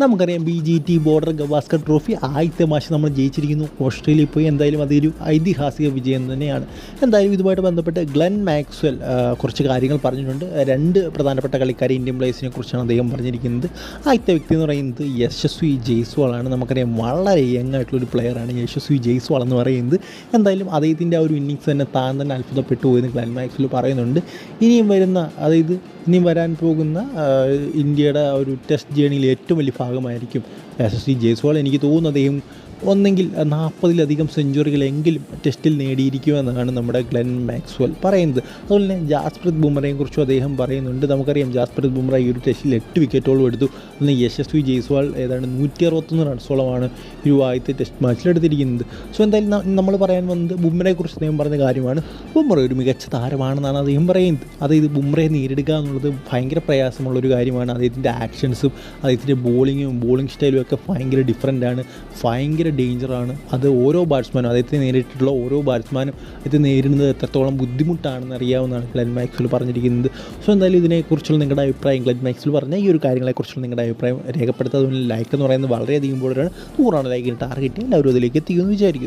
നമുക്കറിയാം BGT border Gavaskar trophy ആദ്യത്തെ match നമ്മൾ ജയിച്ചിരിക്കുന്നു. ഓസ്ട്രേലിയയിൽ പോയി എന്തായാലും അതൊരു ഐതിഹാസിക വിജയം തന്നെയാണ്. എന്തായാലും ഇതുമായിട്ട് ബന്ധപ്പെട്ട് ഗ്ലെൻ മാക്സ്വെൽ കുറച്ച് കാര്യങ്ങൾ പറഞ്ഞിട്ടുണ്ട്. രണ്ട് പ്രധാനപ്പെട്ട കളിക്കാരെ ഇന്ത്യൻ പ്ലേയേഴ്സിനെ കുറിച്ചാണ് അദ്ദേഹം പറഞ്ഞിരിക്കുന്നത്. ആദ്യത്തെ വ്യക്തി എന്ന് പറയുന്നത് യശസ്വി ജയ്സ്വാളാണ്. നമുക്കറിയാം വളരെ യങ് ആയിട്ടുള്ളൊരു പ്ലെയറാണ് യശസ്വി ജയ്സ്വാൾ എന്ന് പറയുന്നത്. എന്തായാലും അദ്ദേഹത്തിൻ്റെ ആ ഒരു ഇന്നിങ്സ് തന്നെ താൻ തന്നെ അത്ഭുതപ്പെട്ടു പോയെന്ന് ഗ്ലെൻ മാക്സ്വെൽ പറയുന്നുണ്ട്. ഇനിയും വരാൻ പോകുന്ന ഇന്ത്യയുടെ ഒരു ടെസ്റ്റ് ജേണിയിൽ ഏറ്റവും വലിയ ഭാഗമായിരിക്കും യശസ്വി ജയ്സ്വാൾ. എനിക്ക് തോന്നുന്നു അദ്ദേഹം ഒന്നെങ്കിൽ 40-ലധികം സെഞ്ചുറികളെങ്കിലും ടെസ്റ്റിൽ നേടിയിരിക്കുമെന്നാണ് നമ്മുടെ ഗ്ലെൻ മാക്സ്വെൽ പറയുന്നത്. അതുപോലെ തന്നെ ജാസ്പ്രീത് ബുംറയെക്കുറിച്ചും അദ്ദേഹം പറയുന്നുണ്ട്. നമുക്കറിയാം ജാസ്പ്രീത് ബുംറ ഈ ഒരു ടെസ്റ്റിൽ 8 വിക്കറ്റോളം എടുത്തു. അന്ന് യശസ്വി ജയ്സ്വാൾ ഏതാണ്ട് 161 റൺസോളമാണ് ഈ ആദ്യത്തെ ടെസ്റ്റ് മാച്ചിലെടുത്തിരിക്കുന്നത്. സോ എന്തായാലും നമ്മൾ പറയാൻ വന്നത് ബുംറയെക്കുറിച്ച് അദ്ദേഹം പറഞ്ഞ കാര്യമാണ്. ബുംറ ഒരു മികച്ച താരമാണെന്നാണ് അദ്ദേഹം പറയുന്നത്. അതായത് ബുംറയെ നേരിടുക എന്നുള്ളത് ഭയങ്കര പ്രയാസമുള്ളൊരു കാര്യമാണ്. അദ്ദേഹത്തിൻ്റെ ആക്ഷൻസും അദ്ദേഹത്തിൻ്റെ ബോളിംഗ് സ്റ്റൈലും ഒക്കെ ഭയങ്കര ഡിഫറൻ്റാണ്, ഭയങ്കര ഡേഞ്ചറാണ്. അത് ഓരോ ബാറ്റ്സ്മാനും അദ്ദേഹത്തെ നേരിട്ടിട്ടുള്ള ഓരോ ബാറ്റ്സ്മാനും ഇത് നേരിടുന്നത് എത്രത്തോളം ബുദ്ധിമുട്ടാണെന്ന് അറിയാവുന്നതാണ് ഗ്ലെൻ മാക്സ്വെൽ പറഞ്ഞിരിക്കുന്നത്. സോ എന്തായാലും ഇതിനെക്കുറിച്ചുള്ള നിങ്ങളുടെ അഭിപ്രായം, ഗ്ലെൻ മാക്സ്വെൽ പറഞ്ഞ ഈ ഒരു കാര്യങ്ങളെക്കുറിച്ചുള്ള നിങ്ങളുടെ അഭിപ്രായം രേഖപ്പെടുത്തുക. അതുപോലെ ലൈക്ക് എന്ന് പറയുന്നത് വളരെയധികം ഇമ്പോർട്ടൻ്റ് ആണ്. 100 ലൈക്കിന് ടാർഗറ്റ് എല്ലാവരും അതിലേക്ക് എത്തിക്കുമെന്ന് വിചാരിക്കുന്നു.